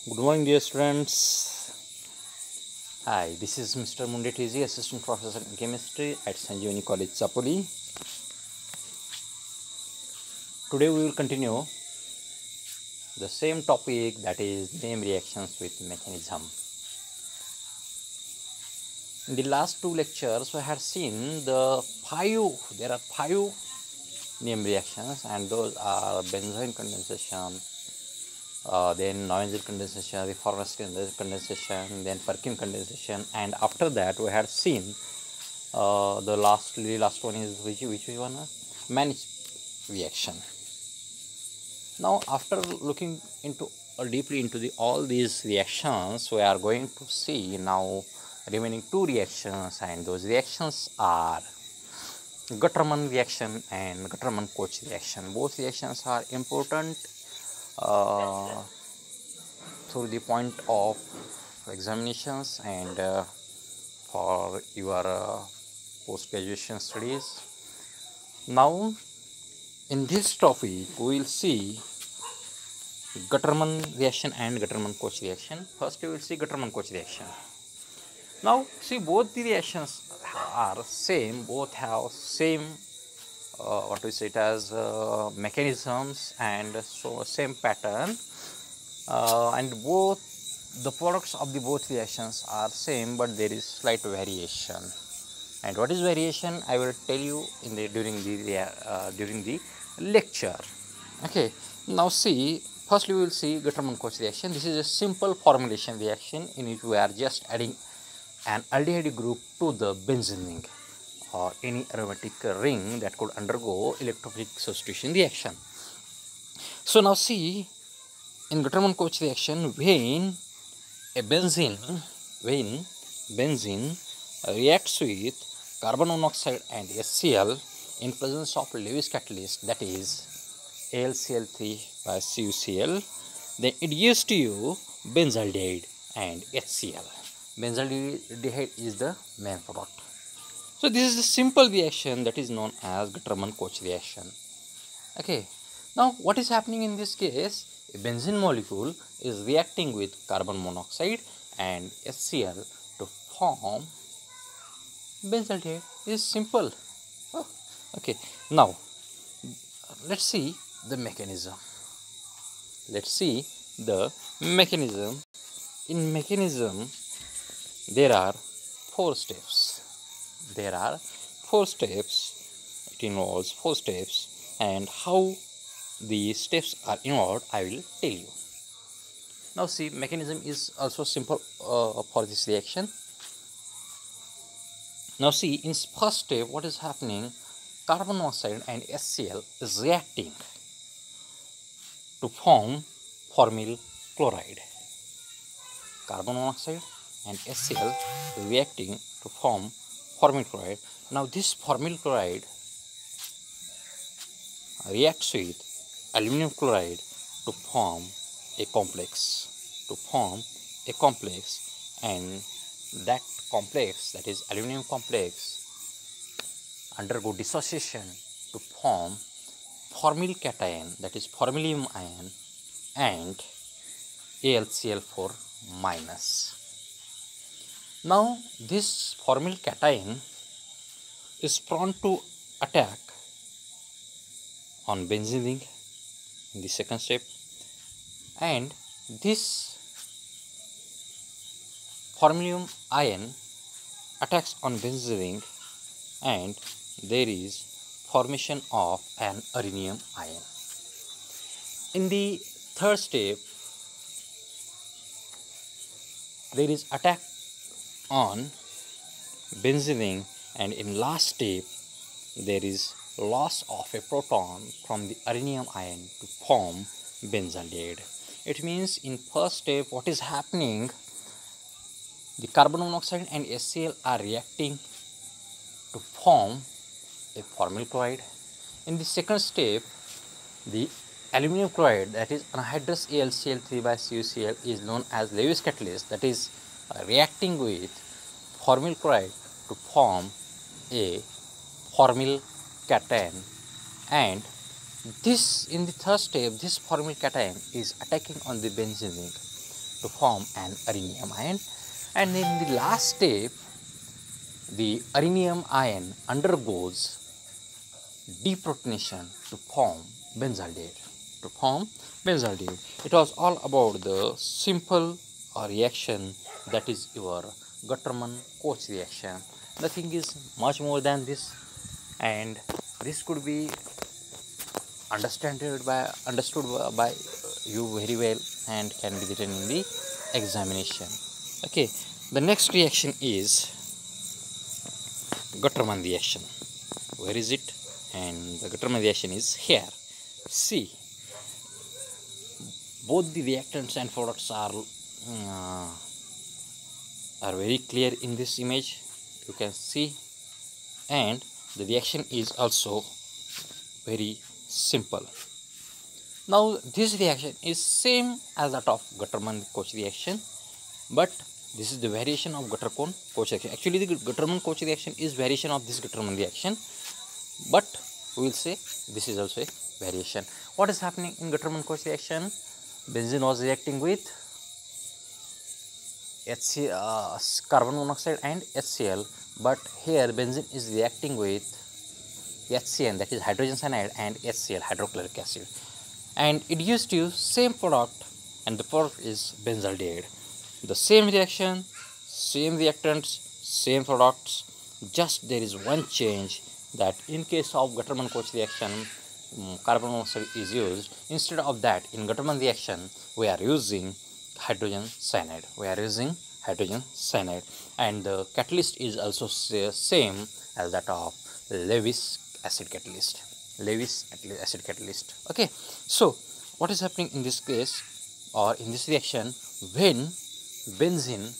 Good morning, dear students. Hi, this is Mr. Mundhe, Assistant Professor in Chemistry at Sanjeevanee College, Chapoli. Today we will continue the same topic, that is name reactions with mechanism. In the last two lectures, we had seen there are five name reactions, and those are benzoin condensation, then noisy condensation, reformers condensation, then Perkin condensation, and after that we had seen the last one is which one? Managed reaction. Now, after looking into deeply into all these reactions, we are going to see now remaining two reactions, and those reactions are Guttman reaction and Guttman-Koch reaction. Both reactions are important through the point of examinations and for your post-graduation studies. Now, in this topic, we will see Guttman reaction and Guttman-Koch reaction. First, we will see Guttman-Koch reaction. Now, see, both the reactions are same. Both have same mechanisms and so same pattern, and both the products of the both reactions are same, but there is slight variation. And what is variation, I will tell you in the during the lecture. Okay, now see, first we will see Guttman-Koch reaction. This is a simple formulation reaction in which we are just adding an aldehyde group to the benzene ring or any aromatic ring that could undergo electrophilic substitution reaction. So now see, in Guttman-Koch reaction, when benzene reacts with carbon monoxide and HCl in presence of Lewis catalyst, that is AlCl3 by CuCl, then it gives to you benzaldehyde and HCl. Benzaldehyde is the main product. So this is the simple reaction that is known as Guttman-Koch reaction. Okay. Now what is happening in this case? A benzene molecule is reacting with carbon monoxide and HCl to form benzaldehyde. It is simple. Oh, okay. Now let's see the mechanism. In mechanism, there are four steps. It involves four steps, and how the steps are involved, I will tell you. Now see, mechanism is also simple for this reaction. Now see, in first step, what is happening? Carbon monoxide and HCl is reacting to form formyl chloride. Carbon monoxide and HCl reacting to form formyl chloride. Now this formyl chloride reacts with aluminum chloride to form a complex. And that complex, that is aluminum complex, undergo dissociation to form formyl cation, that is formylium ion, and AlCl4 minus. Now this formyl cation is prone to attack on benzene ring in the second step, and this formylium ion attacks on benzene ring, and there is formation of an uranium ion. In the third step, there is attack on benzene ring, and in last step there is loss of a proton from the uranium ion to form benzaldehyde. It means in first step, what is happening? The carbon monoxide and HCl are reacting to form a formyl chloride. In the second step, the aluminum chloride, that is anhydrous AlCl3 by CuCl, is known as Lewis catalyst, that is reacting with formyl chloride to form a formyl cation, and this in the third step, this formyl cation is attacking on the benzene ring. to form an arenaeum ion, and in the last step the arenaeum ion undergoes deprotonation to form benzaldehyde. It was all about the simple reaction, that is your Guttman-Koch reaction. Nothing is much more than this, and this could be understood by you very well and can be written in the examination. Okay, the next reaction is Guttman reaction. Where is it? And the Guttman reaction is here. See, both the reactants and products are very clear in this image. You can see, and the reaction is also very simple. Now this reaction is same as that of Guttman-Koch reaction, but this is the variation of Guttman-Koch reaction. Actually, the Guttman-Koch reaction is variation of this Guttman reaction, but we will say this is also a variation. What is happening in Guttman-Koch reaction? Benzene was reacting with carbon monoxide and HCl, but here benzene is reacting with HCN, that is hydrogen cyanide, and HCl, hydrochloric acid, and it gives to you same product, and the product is benzaldehyde. The same reaction, same reactants, same products, just there is one change, that in case of Guttman-Koch reaction carbon monoxide is used. Instead of that, in Guttman reaction we are using hydrogen cyanide. And the catalyst is also same as that of Lewis acid catalyst. Okay, so what is happening in this case, or in this reaction, when benzene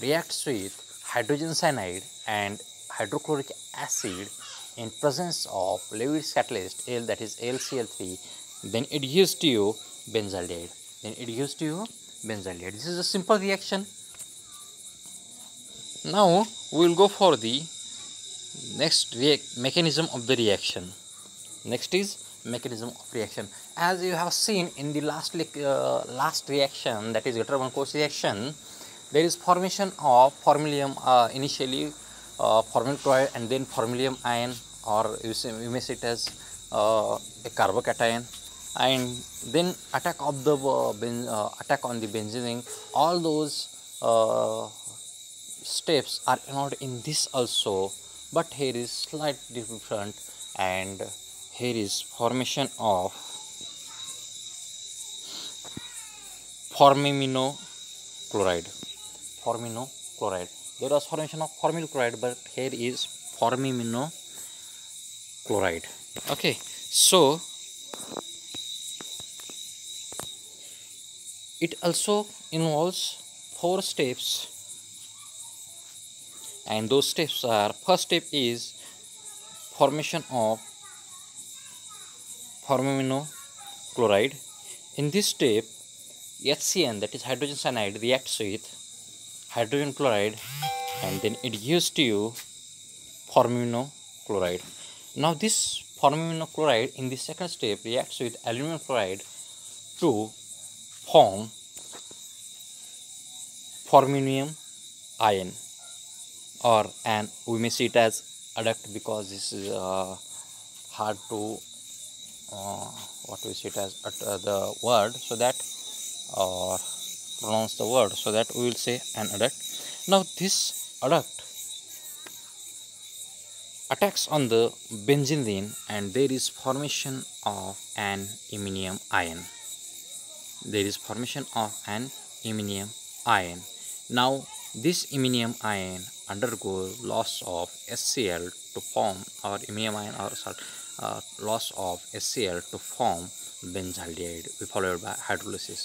reacts with hydrogen cyanide and hydrochloric acid in presence of Lewis catalyst, that is LCl3, then it gives to you benzaldehyde. This is a simple reaction. Now we will go for the next mechanism of the reaction. Next is mechanism of reaction. As you have seen in the last reaction, that is Guttman-Koch reaction, there is formation of formylium, initially formyl chloride, and then formylium ion, or you may say it as a carbocation, and then attack on the benzene. All those steps are involved in this also, but here is slightly different, and here is formation of formimino chloride. There was formation of formyl chloride, but here is formimino chloride. Okay, so it also involves 4 steps, and those steps are: first step is formation of formimino chloride. In this step, HCN, that is hydrogen cyanide, reacts with hydrogen chloride, and then it gives to you formimino chloride. Now this formimino chloride in the second step reacts with aluminum chloride to form forminium ion, or we may see it as adduct, because this is hard to the word, so that, or pronounce the word, so that we will say an adduct. Now this adduct attacks on the benzene, and there is formation of an iminium ion. Now this iminium ion undergoes loss of HCl to form, or iminium ion, or loss of HCl to form benzaldehyde, followed by hydrolysis,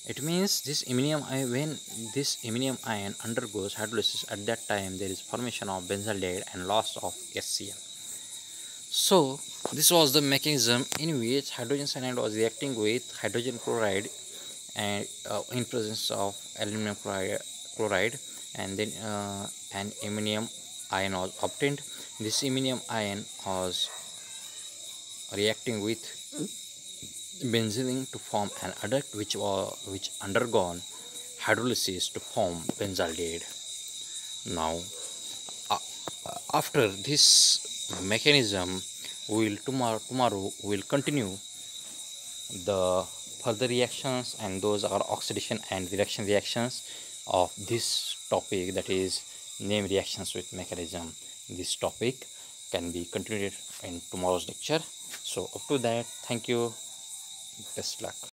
It means this iminium ion, when this iminium ion undergoes hydrolysis, at that time there is formation of benzaldehyde and loss of HCl. So this was the mechanism in which hydrogen cyanide was reacting with hydrogen chloride, and in presence of aluminum chloride, and then an iminium ion was obtained. This iminium ion was reacting with benzene to form an adduct which undergone hydrolysis to form benzaldehyde. Now, after this mechanism, we will tomorrow we will continue the further reactions, and those are oxidation and reduction reactions of this topic, that is name reactions with mechanism. This topic can be continued in tomorrow's lecture. So up to that, thank you, best luck.